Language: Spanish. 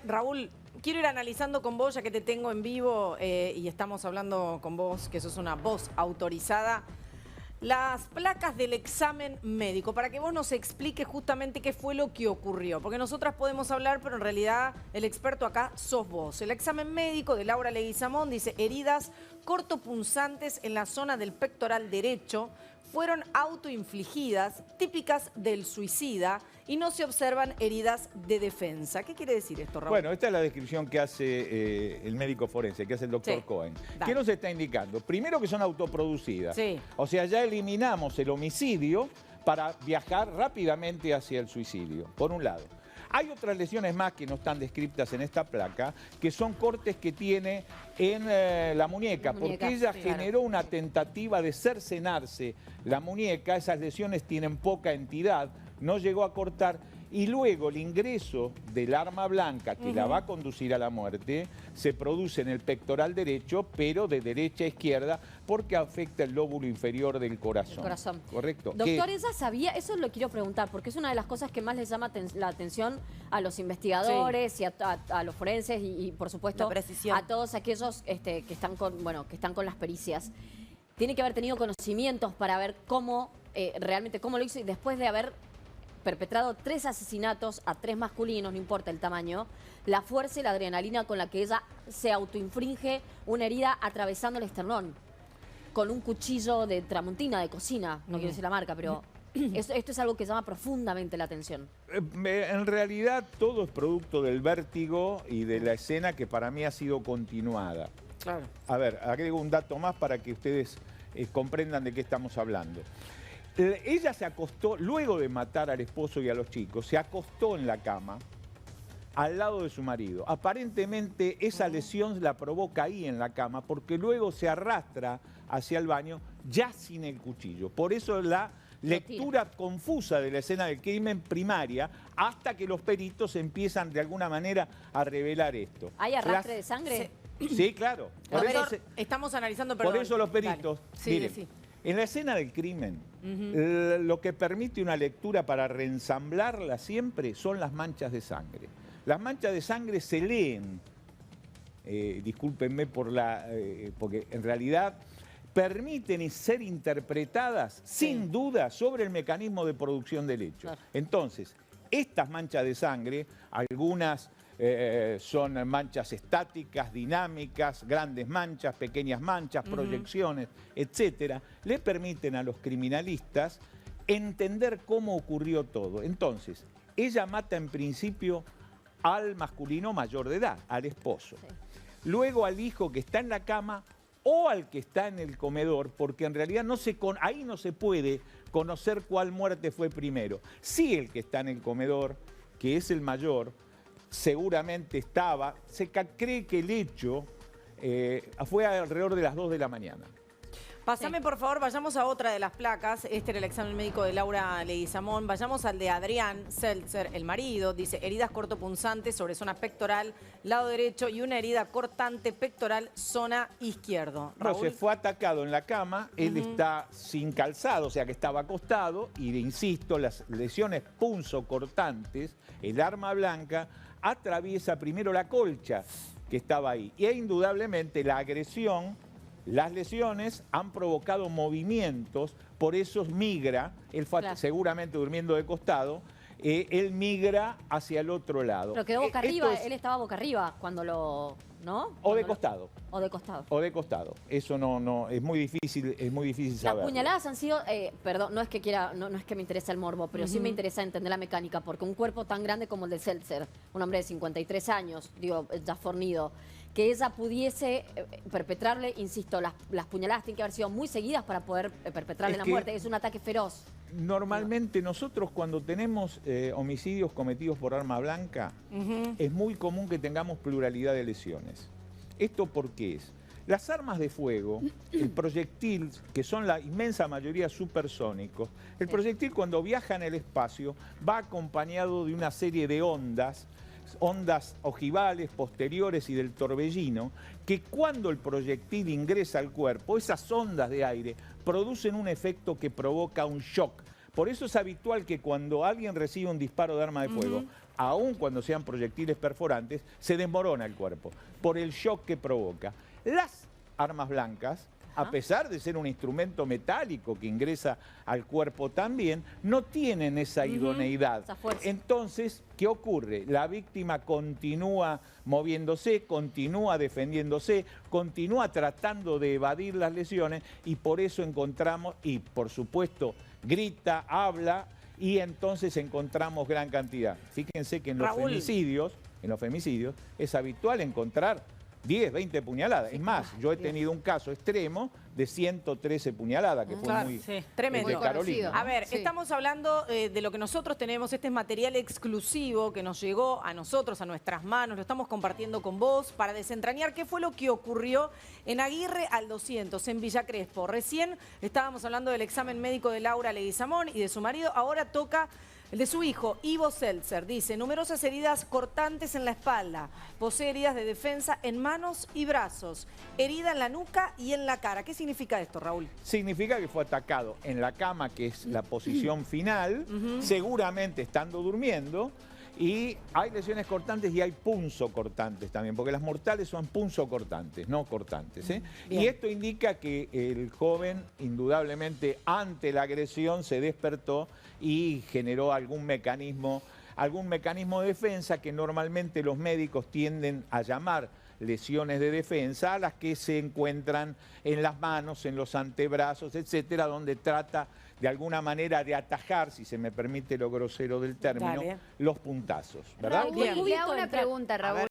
Raúl, quiero ir analizando con vos, ya que te tengo en vivo y estamos hablando con vos, que sos una voz autorizada, las placas del examen médico, para que vos nos expliques justamente qué fue lo que ocurrió. Porque nosotras podemos hablar, pero en realidad el experto acá sos vos. El examen médico de Laura Leguizamón dice: heridas cortopunzantes en la zona del pectoral derecho fueron autoinfligidas, típicas del suicida, y no se observan heridas de defensa. ¿Qué quiere decir esto, Raúl? Bueno, esta es la descripción que hace el médico forense, que hace el doctor Cohen. ¿Qué nos está indicando? Primero, que son autoproducidas. Sí. O sea, ya eliminamos el homicidio para viajar rápidamente hacia el suicidio, por un lado. Hay otras lesiones más que no están descritas en esta placa, que son cortes que tiene en la muñeca, porque ella generó una tentativa de cercenarse la muñeca. Esas lesiones tienen poca entidad, no llegó a cortar, y luego el ingreso del arma blanca que la va a conducir a la muerte se produce en el pectoral derecho, pero de derecha a izquierda, porque afecta el lóbulo inferior del corazón. ¿Correcto? Doctor, ¿ella sabía? Eso lo quiero preguntar, porque es una de las cosas que más les llama la atención a los investigadores y a los forenses y por supuesto, a todos aquellos que están con las pericias. Tiene que haber tenido conocimientos para ver cómo, realmente cómo lo hizo, y después de haber perpetrado 3 asesinatos a 3 masculinos, no importa el tamaño, la fuerza y la adrenalina con la que ella se autoinfringe una herida atravesando el esternón con un cuchillo de tramontina, de cocina, no quiero decir la marca, pero esto es algo que llama profundamente la atención. En realidad todo es producto del vértigo y de la escena, que para mí ha sido continuada. Claro. A ver, agrego un dato más para que ustedes comprendan de qué estamos hablando. Ella se acostó, luego de matar al esposo y a los chicos, se acostó en la cama al lado de su marido. Aparentemente esa lesión la provoca ahí en la cama, porque luego se arrastra hacia el baño ya sin el cuchillo. Por eso la lectura confusa de la escena del crimen primaria, hasta que los peritos empiezan de alguna manera a revelar esto. ¿Hay arrastre de sangre? Sí, claro. Por eso estamos analizando, perdón. Por eso los peritos, miren, sí. En la escena del crimen, lo que permite una lectura para reensamblarla siempre son las manchas de sangre. Las manchas de sangre se leen, discúlpenme porque en realidad permiten ser interpretadas sin duda sobre el mecanismo de producción del hecho. Claro. Entonces, estas manchas de sangre, algunas son manchas estáticas, dinámicas, grandes manchas, pequeñas manchas, proyecciones, etcétera, le permiten a los criminalistas entender cómo ocurrió todo. Entonces, ella mata en principio al masculino mayor de edad, al esposo. Sí. Luego al hijo que está en la cama o al que está en el comedor, porque en realidad ahí no se puede conocer cuál muerte fue primero. Sí, el que está en el comedor, que es el mayor, seguramente se cree que el hecho fue alrededor de las 2 de la mañana. Pásame, por favor, vayamos a otra de las placas. Este era el examen médico de Laura Leguizamón. Vayamos al de Adrián Seltzer, el marido. Dice: heridas cortopunzantes sobre zona pectoral, lado derecho, y una herida cortante pectoral, zona izquierdo. No, se fue atacado en la cama. Él está sin calzado, o sea que estaba acostado. Y insisto, las lesiones punzocortantes, el arma blanca atraviesa primero la colcha que estaba ahí. Y indudablemente la agresión, las lesiones han provocado movimientos, por eso migra, él fue seguramente durmiendo de costado, él migra hacia el otro lado. Pero quedó boca arriba, él estaba boca arriba cuando lo... ¿no? O de costado. O de costado. O de costado. Eso no es muy difícil saber. Las puñaladas han sido, perdón, no es que me interesa el morbo, pero sí me interesa entender la mecánica, porque un cuerpo tan grande como el de Seltzer, un hombre de 53 años, digo, ya fornido, que ella pudiese perpetrarle, insisto, las puñaladas tienen que haber sido muy seguidas para poder perpetrarle la muerte. Es un ataque feroz. Normalmente nosotros, cuando tenemos homicidios cometidos por arma blanca, es muy común que tengamos pluralidad de lesiones. ¿Esto por qué es? Las armas de fuego, el proyectil, que son la inmensa mayoría supersónicos, el proyectil cuando viaja en el espacio va acompañado de una serie de ondas ojivales, posteriores y del torbellino, que cuando el proyectil ingresa al cuerpo, esas ondas de aire producen un efecto que provoca un shock. Por eso es habitual que cuando alguien recibe un disparo de arma de fuego, aun cuando sean proyectiles perforantes, se desmorona el cuerpo por el shock que provoca. Las armas blancas, a pesar de ser un instrumento metálico que ingresa al cuerpo también, no tienen esa idoneidad. Entonces, ¿qué ocurre? La víctima continúa moviéndose, continúa defendiéndose, continúa tratando de evadir las lesiones y por eso encontramos, y por supuesto, grita, habla y entonces encontramos gran cantidad. Fíjense que en los femicidios es habitual encontrar 10, 20 puñaladas. Es más, yo he tenido un caso extremo de 113 puñaladas, que fue muy tremendo. De Carolina. A ver, estamos hablando de lo que nosotros tenemos, este es material exclusivo que nos llegó a nosotros, a nuestras manos, lo estamos compartiendo con vos para desentrañar qué fue lo que ocurrió en Aguirre al 200, en Villa Crespo. Recién estábamos hablando del examen médico de Laura Leguizamón y de su marido, ahora toca el de su hijo, Ivo Seltzer. Dice, numerosas heridas cortantes en la espalda, posee heridas de defensa en manos y brazos, herida en la nuca y en la cara. ¿Qué significa esto, Raúl? Significa que fue atacado en la cama, que es la posición final, seguramente estando durmiendo, y hay lesiones cortantes y hay punzocortantes también, porque las mortales son punzocortantes, no cortantes. Y esto indica que el joven, indudablemente, ante la agresión se despertó y generó algún mecanismo de defensa que normalmente los médicos tienden a llamar lesiones de defensa, a las que se encuentran en las manos, en los antebrazos, etcétera, donde trata de alguna manera de atajar, si se me permite lo grosero del término, los puntazos, ¿verdad? Raúl, le hago una pregunta, Raúl.